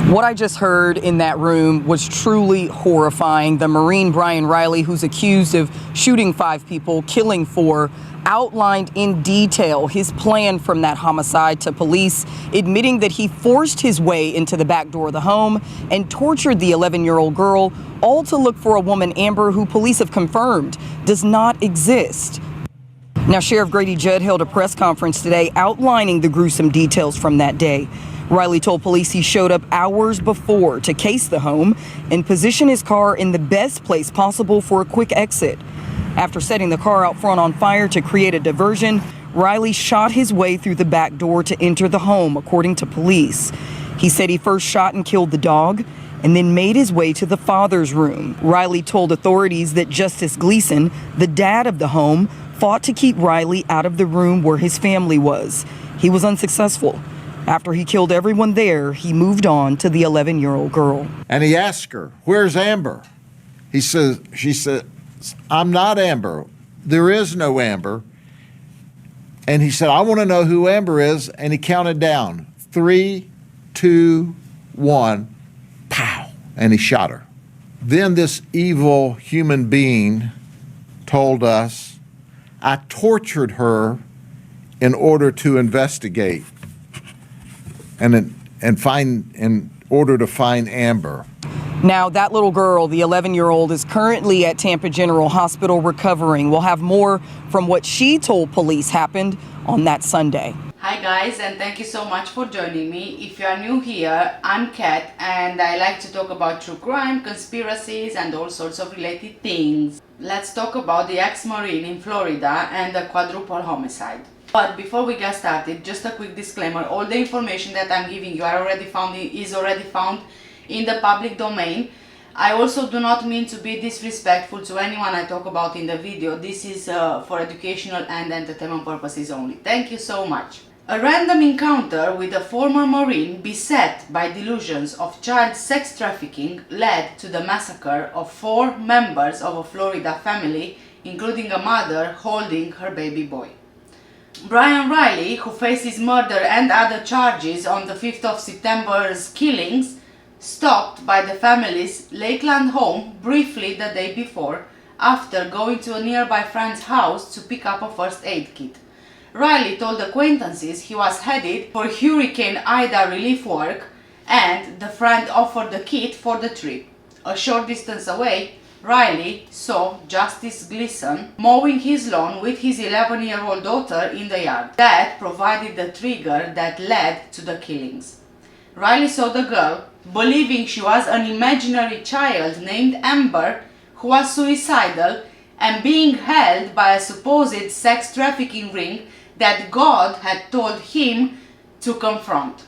What I just heard in that room was truly horrifying. The Marine Bryan Riley, who's accused of shooting 5 people, killing 4, outlined in detail his plan from that homicide to police, admitting that he forced his way into the back door of the home and tortured the 11-year-old girl, all to look for a woman, Amber, who police have confirmed does not exist. Now, Sheriff Grady Judd held a press conference today outlining the gruesome details from that day. Riley told police he showed up hours before to case the home and position his car in the best place possible for a quick exit. After setting the car out front on fire to create a diversion, Riley shot his way through the back door to enter the home, according to police. He said he first shot and killed the dog and then made his way to the father's room. Riley told authorities that Justice Gleason, the dad of the home, fought to keep Riley out of the room where his family was. He was unsuccessful. After he killed everyone there, he moved on to the 11-year-old girl. And he asked her, "Where's Amber?" She said, "I'm not Amber. There is no Amber." And he said, "I want to know who Amber is." And he counted down, 3, 2, 1, pow, and he shot her. Then this evil human being told us, "I tortured her in order to investigate and in order to find Amber." Now, that little girl, the 11-year-old, is currently at Tampa General Hospital recovering. We'll have more from what she told police happened on that Sunday. Hi guys, and thank you so much for joining me. If you are new here, I'm Kat, and I like to talk about true crime, conspiracies, and all sorts of related things. Let's talk about the ex-Marine in Florida and the quadruple homicide. But before we get started, just a quick disclaimer: all the information that I'm giving you is already found in the public domain. I also do not mean to be disrespectful to anyone I talk about in the video. This is for educational and entertainment purposes only. Thank you so much. A random encounter with a former Marine beset by delusions of child sex trafficking led to the massacre of 4 members of a Florida family, including a mother holding her baby boy. Bryan Riley, who faces murder and other charges on the 5th of September's killings, stopped by the family's Lakeland home briefly the day before, after going to a nearby friend's house to pick up a first aid kit. Riley told acquaintances he was headed for Hurricane Ida relief work, and the friend offered the kit for the trip. A short distance away, Riley saw Justice Gleason mowing his lawn with his 11-year-old daughter in the yard. That provided the trigger that led to the killings. Riley saw the girl, believing she was an imaginary child named Amber, who was suicidal and being held by a supposed sex trafficking ring that God had told him to confront.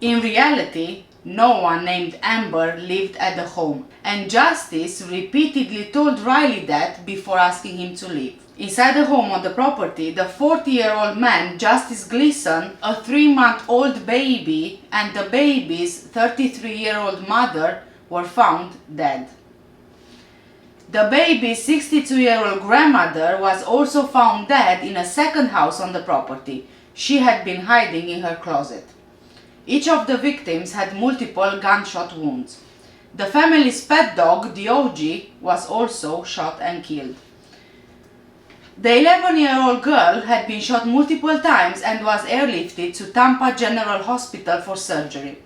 In reality, no one named Amber lived at the home, and Justice repeatedly told Riley that before asking him to leave. Inside the home on the property, the 40-year-old man, Justice Gleason, a 3-month-old baby, and the baby's 33-year-old mother were found dead. The baby's 62-year-old grandmother was also found dead in a second house on the property. She had been hiding in her closet. Each of the victims had multiple gunshot wounds. The family's pet dog, Diogi, was also shot and killed. The 11-year-old girl had been shot multiple times and was airlifted to Tampa General Hospital for surgery.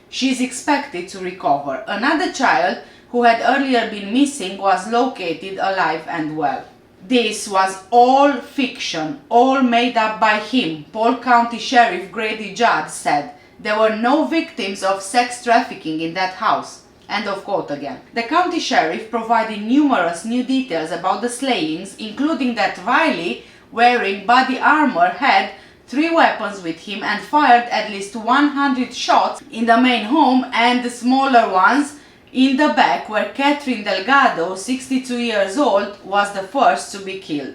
She is expected to recover. Another child who had earlier been missing was located alive and well. This was all fiction, all made up by him, Polk County Sheriff Grady Judd said. There were no victims of sex trafficking in that house. End of quote again. The county sheriff provided numerous new details about the slayings, including that Riley, wearing body armor, had 3 weapons with him and fired at least 100 shots in the main home and the smaller ones in the back, where Catherine Delgado, 62 years old, was the first to be killed.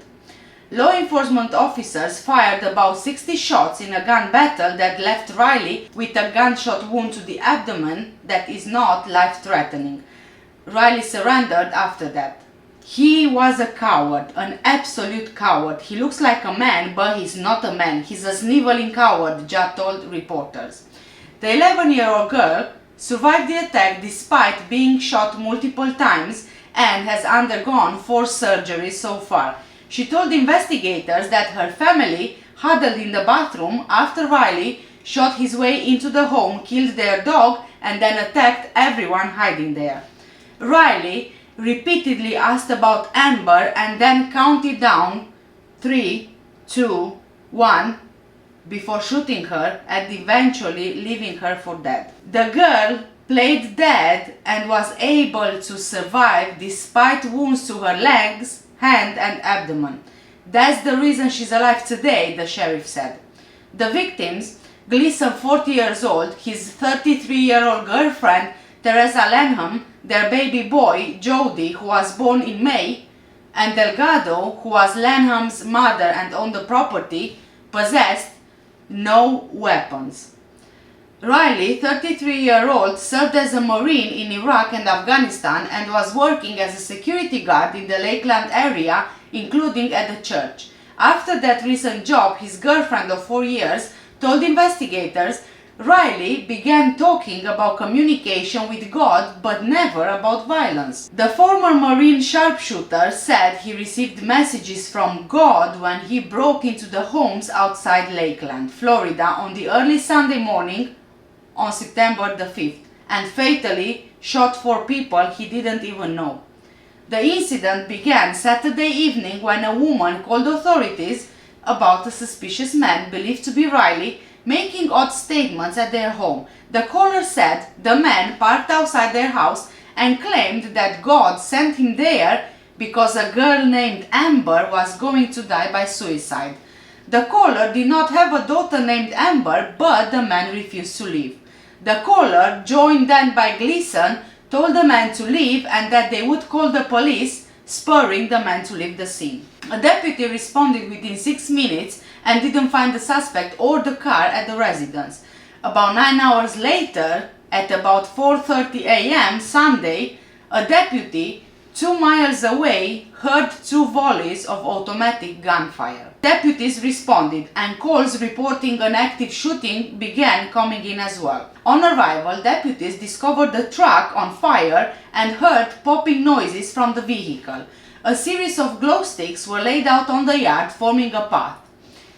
Law enforcement officers fired about 60 shots in a gun battle that left Riley with a gunshot wound to the abdomen that is not life-threatening. Riley surrendered after that. He was a coward, an absolute coward. He looks like a man, but he's not a man. He's a sniveling coward, Judd told reporters. The 11-year-old girl survived the attack despite being shot multiple times and has undergone 4 surgeries so far. She told investigators that her family huddled in the bathroom after Riley shot his way into the home, killed their dog, and then attacked everyone hiding there. Riley repeatedly asked about Amber and then counted down 3, 2, 1 before shooting her and eventually leaving her for dead. The girl played dead and was able to survive despite wounds to her legs, hand and abdomen. That's the reason she's alive today, the sheriff said. The victims, Gleason, 40 years old, his 33-year-old girlfriend, Teresa Lanham, their baby boy, Jody, who was born in May, and Delgado, who was Lanham's mother and owned the property, possessed no weapons. Riley, 33-year-old, served as a Marine in Iraq and Afghanistan and was working as a security guard in the Lakeland area, including at the church. After that recent job, his girlfriend of 4 years told investigators Riley began talking about communication with God but never about violence. The former Marine sharpshooter said he received messages from God when he broke into the homes outside Lakeland, Florida on the early Sunday morning on September the 5th and fatally shot 4 people he didn't even know. The incident began Saturday evening when a woman called authorities about a suspicious man believed to be Riley making odd statements at their home. The caller said the man parked outside their house and claimed that God sent him there because a girl named Amber was going to die by suicide. The caller did not have a daughter named Amber, but the man refused to leave. The caller, joined then by Gleason, told the man to leave and that they would call the police, spurring the man to leave the scene. A deputy responded within 6 minutes and didn't find the suspect or the car at the residence. About 9 hours later, at about 4:30 a.m. Sunday, a deputy 2 miles away heard 2 volleys of automatic gunfire. Deputies responded and calls reporting an active shooting began coming in as well. On arrival, deputies discovered the truck on fire and heard popping noises from the vehicle. A series of glow sticks were laid out on the yard, forming a path.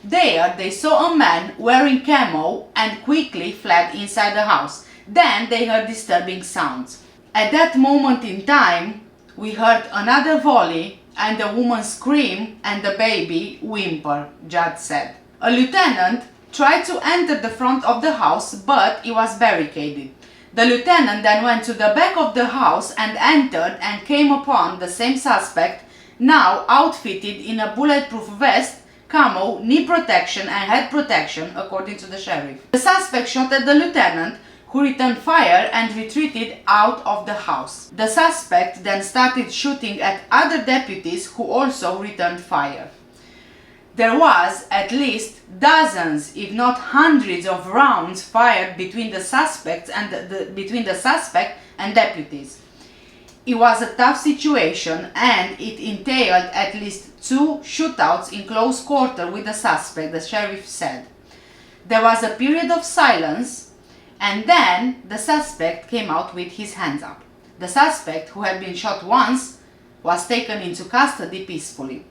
There, they saw a man wearing camo and quickly fled inside the house. Then they heard disturbing sounds. At that moment in time, we heard another volley and a woman scream and the baby whimper, Judd said. A lieutenant tried to enter the front of the house, but it was barricaded. The lieutenant then went to the back of the house and entered and came upon the same suspect, now outfitted in a bulletproof vest, camo, knee protection and head protection, according to the sheriff. The suspect shot at the lieutenant, who returned fire and retreated out of the house. The suspect then started shooting at other deputies who also returned fire. There was at least dozens, if not hundreds of rounds fired between the suspects and between the suspect and deputies. It was a tough situation and it entailed at least 2 shootouts in close quarter with the suspect, the sheriff said. There was a period of silence and then the suspect came out with his hands up. The suspect, who had been shot once, was taken into custody peacefully.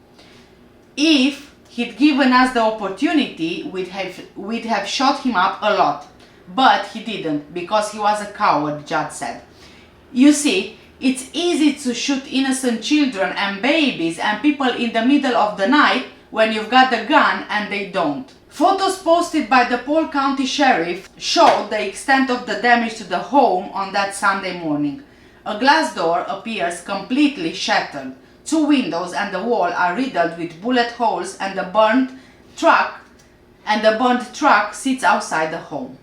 If he'd given us the opportunity, we'd have shot him up a lot. But he didn't, because he was a coward, Judd said. You see, it's easy to shoot innocent children and babies and people in the middle of the night when you've got the gun and they don't. Photos posted by the Polk County Sheriff showed the extent of the damage to the home on that Sunday morning. A glass door appears completely shattered. 2 windows and the wall are riddled with bullet holes and the burned truck sits outside the home.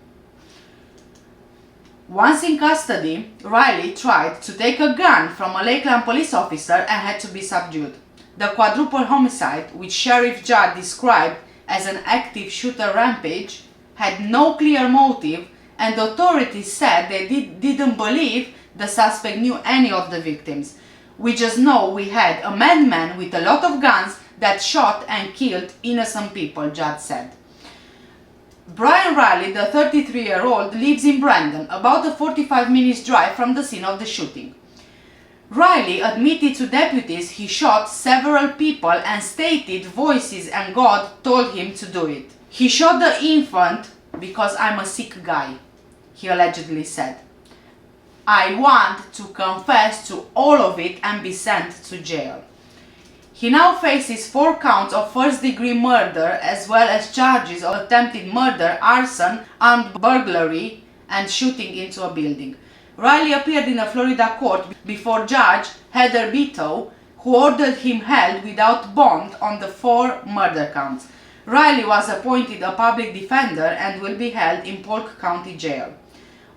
Once in custody, Riley tried to take a gun from a Lakeland police officer and had to be subdued. The quadruple homicide, which Sheriff Judd described as an active shooter rampage, had no clear motive, and authorities said they didn't believe the suspect knew any of the victims. We just know we had a madman with a lot of guns that shot and killed innocent people, Judd said. Bryan Riley, the 33-year-old, lives in Brandon, about a 45 minutes drive from the scene of the shooting. Riley admitted to deputies he shot several people and stated voices and God told him to do it. He shot the infant because I'm a sick guy, he allegedly said. I want to confess to all of it and be sent to jail. He now faces 4 counts of first-degree murder as well as charges of attempted murder, arson, armed burglary and shooting into a building. Riley appeared in a Florida court before Judge Heather Beto, who ordered him held without bond on the 4 murder counts. Riley was appointed a public defender and will be held in Polk County Jail.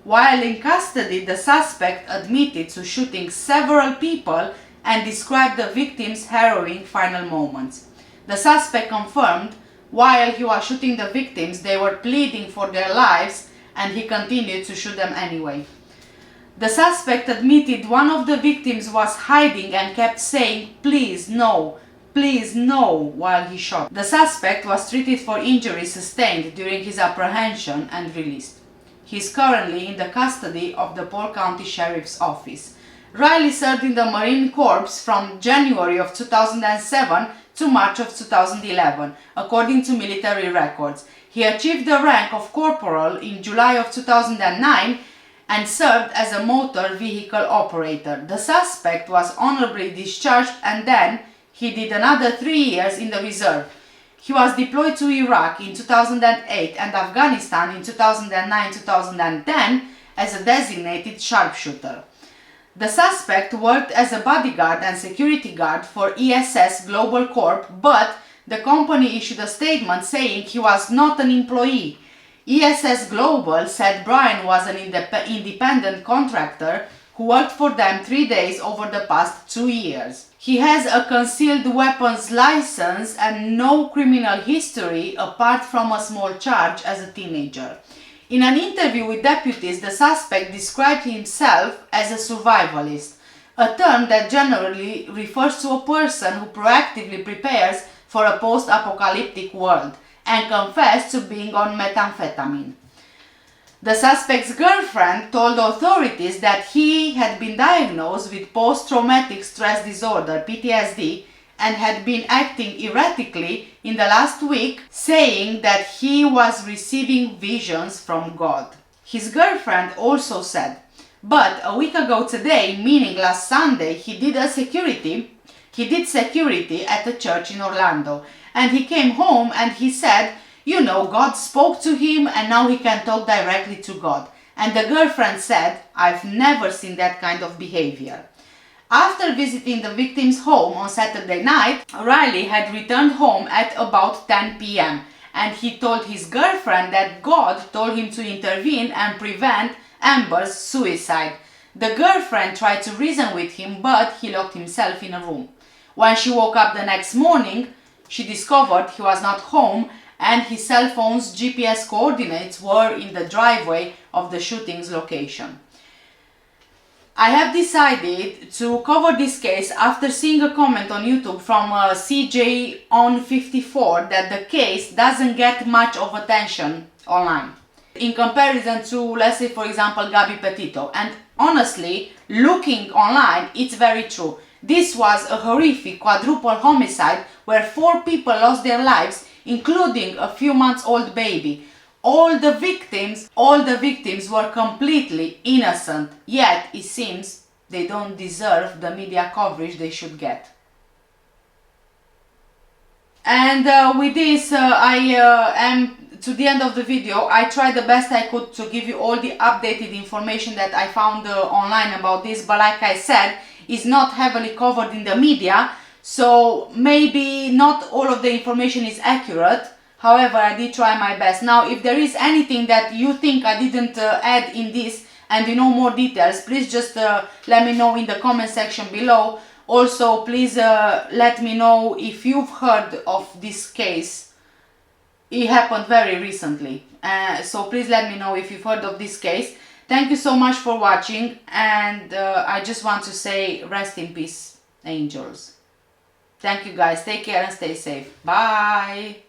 While in custody, the suspect admitted to shooting several people and described the victims' harrowing final moments. The suspect confirmed while he was shooting the victims they were pleading for their lives and he continued to shoot them anyway. The suspect admitted one of the victims was hiding and kept saying please no while he shot. The suspect was treated for injuries sustained during his apprehension and released. He is currently in the custody of the Polk County Sheriff's Office. Riley served in the Marine Corps from January of 2007 to March of 2011, according to military records. He achieved the rank of corporal in July of 2009 and served as a motor vehicle operator. The suspect was honorably discharged and then he did another 3 years in the reserve. He was deployed to Iraq in 2008 and Afghanistan in 2009-2010 as a designated sharpshooter. The suspect worked as a bodyguard and security guard for ESS Global Corp, but the company issued a statement saying he was not an employee. ESS Global said Bryan was an independent contractor who worked for them 3 days over the past 2 years. He has a concealed weapons license and no criminal history apart from a small charge as a teenager. In an interview with deputies, the suspect described himself as a survivalist, a term that generally refers to a person who proactively prepares for a post-apocalyptic world, and confessed to being on methamphetamine. The suspect's girlfriend told authorities that he had been diagnosed with post-traumatic stress disorder, PTSD, and had been acting erratically in the last week, saying that he was receiving visions from God. His girlfriend also said, but a week ago today, meaning last Sunday, he did security at a church in Orlando, and he came home and he said, you know, God spoke to him and now he can talk directly to God. And the girlfriend said, I've never seen that kind of behavior. After visiting the victim's home on Saturday night, Riley had returned home at about 10 p.m. and he told his girlfriend that God told him to intervene and prevent Amber's suicide. The girlfriend tried to reason with him, but he locked himself in a room. When she woke up the next morning, she discovered he was not home and his cell phone's GPS coordinates were in the driveway of the shooting's location. I have decided to cover this case after seeing a comment on YouTube from CJ on 54 that the case doesn't get much of attention online in comparison to, let's say, for example, Gabby Petito. And honestly, looking online, it's very true. This was a horrific quadruple homicide where 4 people lost their lives, including a few months old baby. All the victims were completely innocent, yet it seems they don't deserve the media coverage they should get. And with this, I am to the end of the video. I tried the best I could to give you all the updated information that I found online about this, but like I said, it's not heavily covered in the media, so maybe not all of the information is accurate. However, I did try my best. Now, if there is anything that you think I didn't add in this and you know more details, please just let me know in the comment section below. Also, please let me know if you've heard of this case. It happened very recently. So please let me know if you've heard of this case. Thank you so much for watching, and I just want to say rest in peace, angels. Thank you guys. Take care and stay safe. Bye.